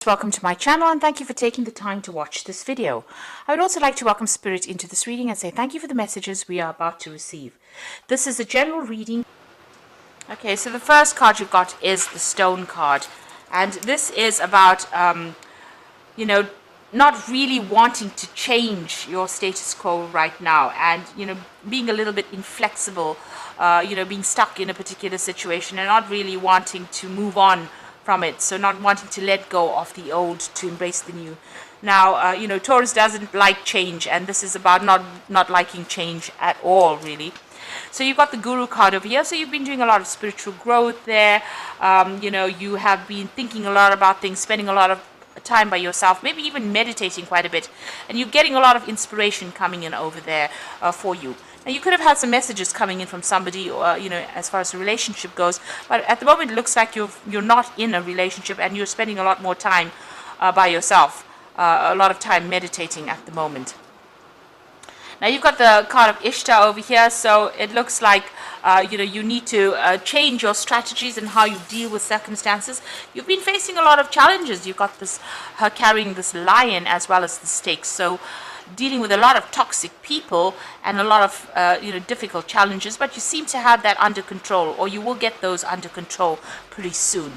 Welcome to my channel and thank you for taking the time to watch this video. I would also like to welcome Spirit into this reading and say thank you for the messages we are about to receive. This is a general reading. Okay, so the first card you've got is the Stone card, and this is about not really wanting to change your status quo right now, and being a little bit inflexible, being stuck in a particular situation and not really wanting to move on from it, so not wanting to let go of the old to embrace the new. Now, Taurus doesn't like change, and this is about not liking change at all, really. So you've got the Guru card over here, so you've been doing a lot of spiritual growth there. You have been thinking a lot about things, spending a lot of time by yourself, maybe even meditating quite a bit, and you're getting a lot of inspiration coming in over there for you. Now, you could have had some messages coming in from somebody, or as far as the relationship goes, but at the moment it looks like you're not in a relationship and you're spending a lot more time by yourself, a lot of time meditating at the moment. Now you've got the card of Ishtar over here, so it looks like you need to change your strategies and how you deal with circumstances. You've been facing a lot of challenges. You've got her carrying this lion as well as the stakes, so dealing with a lot of toxic people and a lot of difficult challenges, but you seem to have that under control, or you will get those under control pretty soon.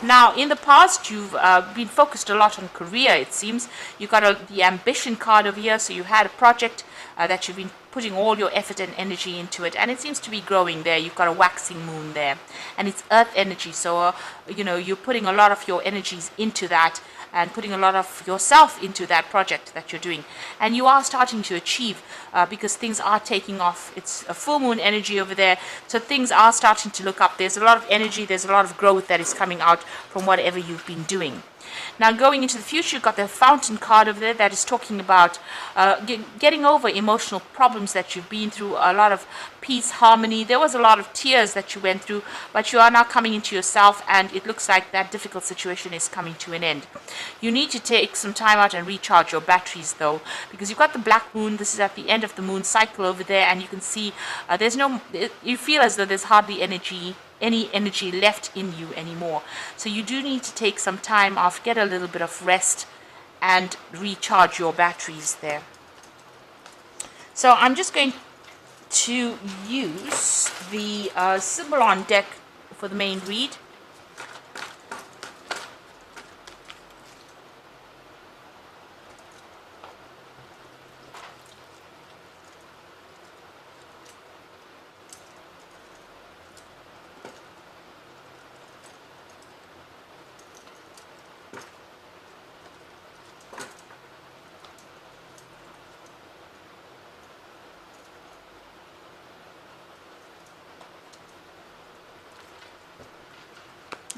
Now, in the past, you've been focused a lot on career, it seems. You've got the ambition card over here, so you had a project that you've been putting all your effort and energy into it, and it seems to be growing there. You've got a waxing moon there, and it's earth energy, so you're putting a lot of your energies into that and putting a lot of yourself into that project that you're doing, and you are starting to achieve because things are taking off. It's a full moon energy over there, so things are starting to look up. There's a lot of energy, there's a lot of growth that is coming out from whatever you've been doing. Now, going into the future, you've got the Fountain card over there that is talking about getting over emotional problems that you've been through, a lot of peace, harmony. There was a lot of tears that you went through, but you are now coming into yourself, and it looks like that difficult situation is coming to an end. You need to take some time out and recharge your batteries, though, because you've got the Black Moon. This is at the end of the moon cycle over there, and you can see you feel as though there's hardly any energy left in you anymore. So you do need to take some time off, get a little bit of rest, and recharge your batteries there. So I'm just going to use the symbol on deck for the main read.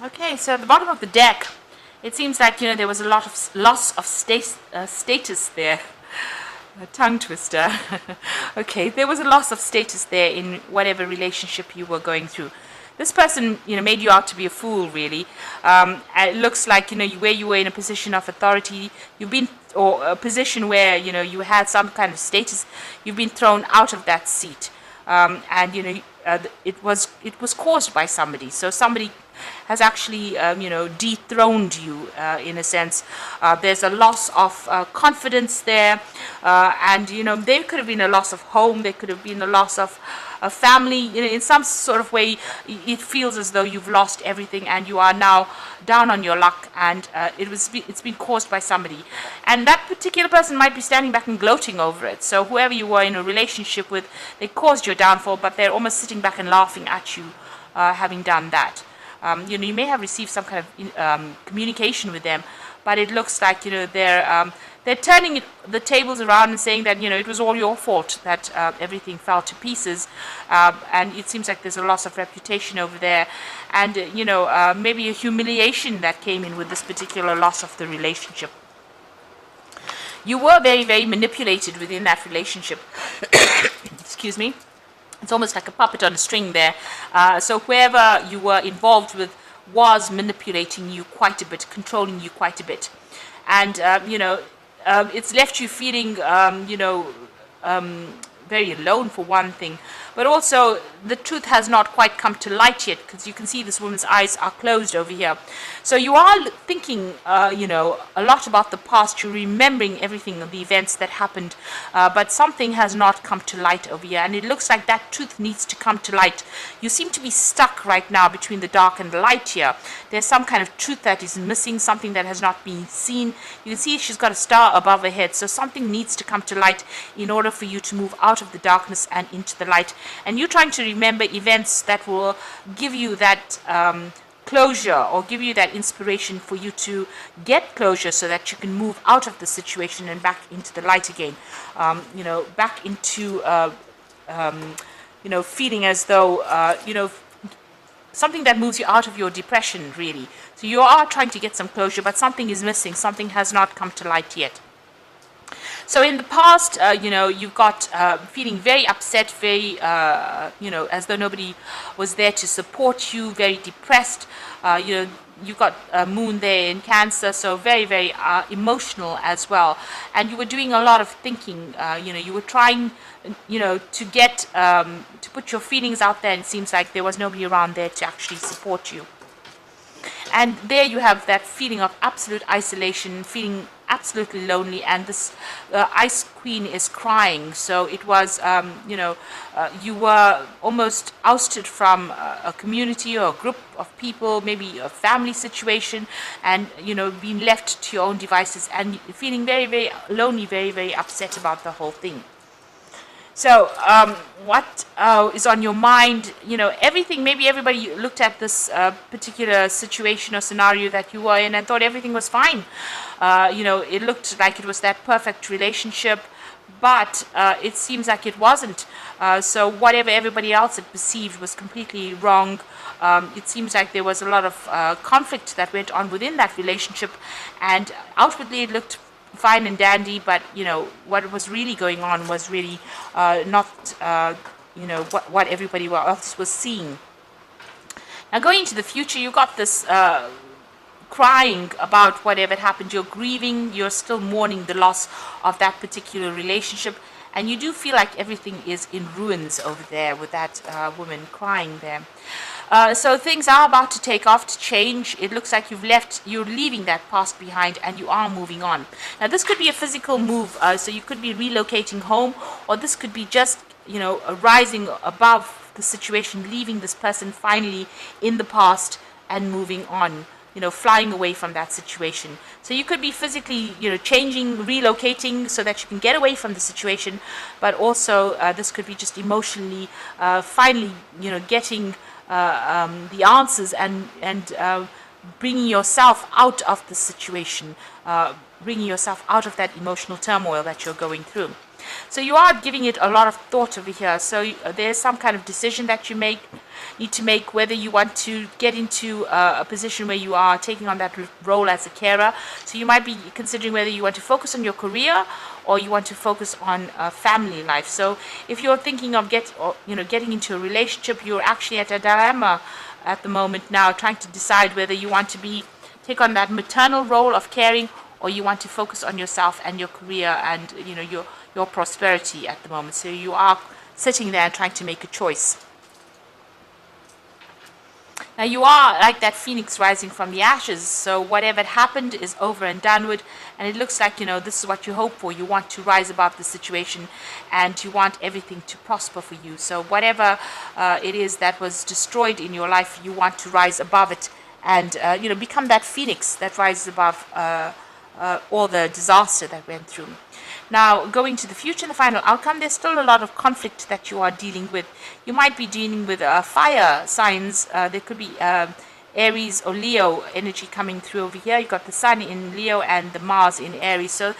Okay, so at the bottom of the deck, it seems like there was a lot of loss of status there. A tongue twister. Okay, there was a loss of status there in whatever relationship you were going through. This person, made you out to be a fool, really. It looks like, where you were in a position of authority, or a position where, you had some kind of status, you've been thrown out of that seat. And, it was caused by somebody. So somebody has actually, dethroned you in a sense. There's a loss of confidence there, and there could have been a loss of home. There could have been a loss of a family. In some sort of way, it feels as though you've lost everything, and you are now down on your luck. And it's been caused by somebody, and that particular person might be standing back and gloating over it. So whoever you were in a relationship with, they caused your downfall, but they're almost sitting back and laughing at you, having done that. You may have received some kind of communication with them, but it looks like they're turning the tables around and saying that it was all your fault that everything fell to pieces, and it seems like there's a loss of reputation over there, and maybe a humiliation that came in with this particular loss of the relationship. You were very, very manipulated within that relationship. Excuse me. It's almost like a puppet on a string there. So whoever you were involved with was manipulating you quite a bit, controlling you quite a bit. And, it's left you feeling, very alone for one thing. but also the truth has not quite come to light yet, because you can see this woman's eyes are closed over here. So you are thinking, you know, a lot about the past. You're remembering everything, the events that happened, but something has not come to light over here, and it looks like that truth needs to come to light. You seem to be stuck right now between the dark and the light here. There's some kind of truth that is missing, something that has not been seen. You can see she's got a star above her head, so something needs to come to light in order for you to move out of the darkness and into the light. And you're trying to remember events that will give you that closure, or give you that inspiration for you to get closure, so that you can move out of the situation and back into the light again. You know, back into you know, feeling as though you know, something that moves you out of your depression, really. So you are trying to get some closure, but something is missing. Something has not come to light yet. So in the past, you know, you've got feeling very upset, very, you know, as though nobody was there to support you, very depressed. You know, you've got moon there in Cancer, so very, very emotional as well. And you were doing a lot of thinking. You know, you were trying, you know, to get, to put your feelings out there, and it seems like there was nobody around there to actually support you. And there you have that feeling of absolute isolation, feeling absolutely lonely, and this Ice Queen is crying. So it was, you know, you were almost ousted from a community or a group of people, maybe a family situation, and, you know, being left to your own devices, and feeling very, very lonely, very, very upset about the whole thing. So what is on your mind? You know, everything, maybe everybody looked at this particular situation or scenario that you were in and thought everything was fine. You know, it looked like it was that perfect relationship, but it seems like it wasn't. So whatever everybody else had perceived was completely wrong. It seems like there was a lot of conflict that went on within that relationship, and outwardly it looked fine and dandy, but, you know, what was really going on was really not, you know, what everybody else was seeing. Now, going into the future, you got this crying about whatever happened. You're grieving, you're still mourning the loss of that particular relationship, and you do feel like everything is in ruins over there with that woman crying there. So things are about to take off, to change. It looks like you're leaving that past behind, and you are moving on. Now, this could be a physical move, so you could be relocating home, or this could be just, you know, rising above the situation, leaving this person finally in the past and moving on, you know, flying away from that situation. So you could be physically, you know, changing, relocating so that you can get away from the situation, but also this could be just emotionally, finally, you know, getting the answers and bringing yourself out of the situation, bringing yourself out of that emotional turmoil that you're going through. So you are giving it a lot of thought over here. So there's some kind of decision that you need to make, whether you want to get into a position where you are taking on that role as a carer. So you might be considering whether you want to focus on your career, or you want to focus on family life. So if you're thinking of getting into a relationship, you're actually at a dilemma at the moment now, trying to decide whether you want to take on that maternal role of caring, or you want to focus on yourself and your career and, you know, your prosperity at the moment. So you are sitting there and trying to make a choice. Now, you are like that phoenix rising from the ashes, so whatever had happened is over and done with, and it looks like, you know, this is what you hope for. You want to rise above the situation, and you want everything to prosper for you. So whatever it is that was destroyed in your life, you want to rise above it and, you know, become that phoenix that rises above all the disaster that went through. Now, going to the future, the final outcome, there's still a lot of conflict that you are dealing with. You might be dealing with fire signs. There could be Aries or Leo energy coming through over here. You've got the Sun in Leo and the Mars in Aries. So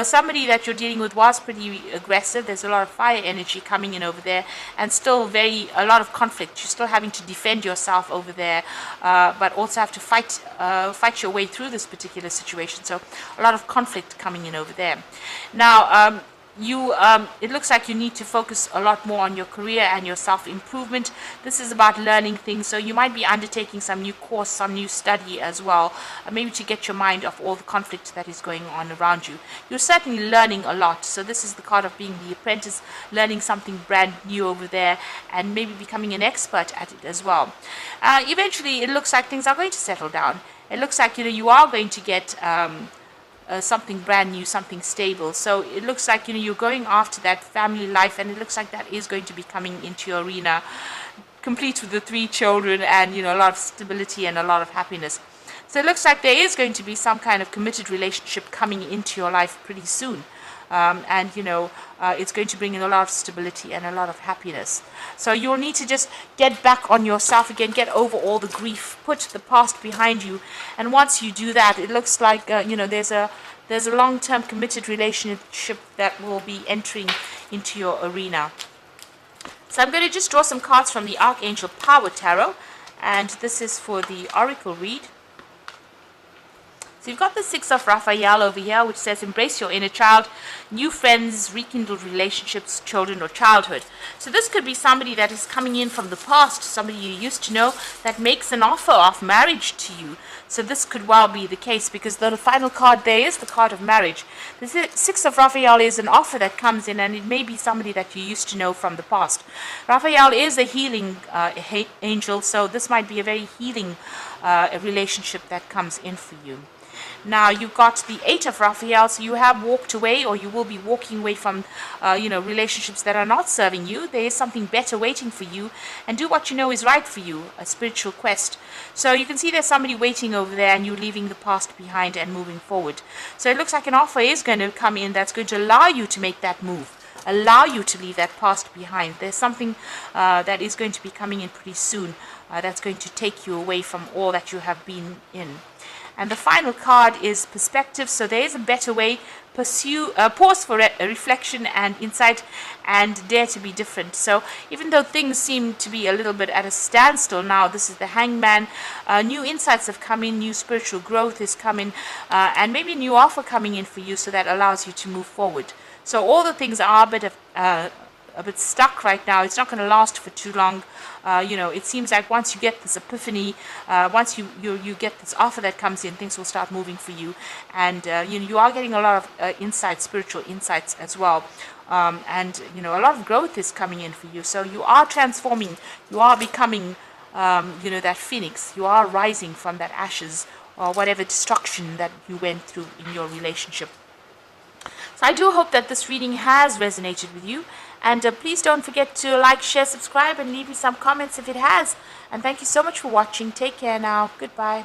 somebody that you're dealing with was pretty aggressive. There's a lot of fire energy coming in over there, and still a lot of conflict. You're still having to defend yourself over there, but also have to fight your way through this particular situation. So a lot of conflict coming in over there. Now, it looks like you need to focus a lot more on your career and your self-improvement. This is about learning things, so you might be undertaking some new course, some new study as well, maybe to get your mind off all the conflict that is going on around you. You're certainly learning a lot, so this is the card of being the apprentice, learning something brand new over there, and maybe becoming an expert at it as well. Eventually, it looks like things are going to settle down. It looks like you are going to get something brand new, something stable. So it looks like you're going after that family life, and it looks like that is going to be coming into your arena, complete with the 3 children and a lot of stability and a lot of happiness. So it looks like there is going to be some kind of committed relationship coming into your life pretty soon. And it's going to bring in a lot of stability and a lot of happiness. So you'll need to just get back on yourself again, get over all the grief, put the past behind you, and once you do that, it looks like there's a long-term committed relationship that will be entering into your arena. So I'm going to just draw some cards from the Archangel Power Tarot, and this is for the Oracle read. So you've got the 6 of Raphael over here, which says embrace your inner child, new friends, rekindled relationships, children, or childhood. So this could be somebody that is coming in from the past, somebody you used to know, that makes an offer of marriage to you. So this could well be the case, because the final card there is the card of marriage. The 6 of Raphael is an offer that comes in, and it may be somebody that you used to know from the past. Raphael is a healing angel, so this might be a very healing relationship that comes in for you. Now you've got the 8 of Raphael, so you have walked away, or you will be walking away from, relationships that are not serving you. There is something better waiting for you, and do what you know is right for you, a spiritual quest. So you can see there's somebody waiting over there, and you're leaving the past behind and moving forward. So it looks like an offer is going to come in that's going to allow you to make that move, allow you to leave that past behind. There's something that is going to be coming in pretty soon that's going to take you away from all that you have been in. And the final card is perspective. So there is a better way. Pause for reflection and insight, and dare to be different. So even though things seem to be a little bit at a standstill now, this is the Hangman. New insights have come in, new spiritual growth is coming, and maybe a new offer coming in for you, so that allows you to move forward. So all the things are a bit stuck right now. It's not going to last for too long. It seems like once you get this epiphany, once you get this offer that comes in, things will start moving for you, and you are getting a lot of insights, spiritual insights as well, and a lot of growth is coming in for you. So you are transforming, you are becoming, that phoenix. You are rising from that ashes or whatever destruction that you went through in your relationship. So I do hope that this reading has resonated with you. And please don't forget to like, share, subscribe, and leave me some comments if it has. And thank you so much for watching. Take care now. Goodbye.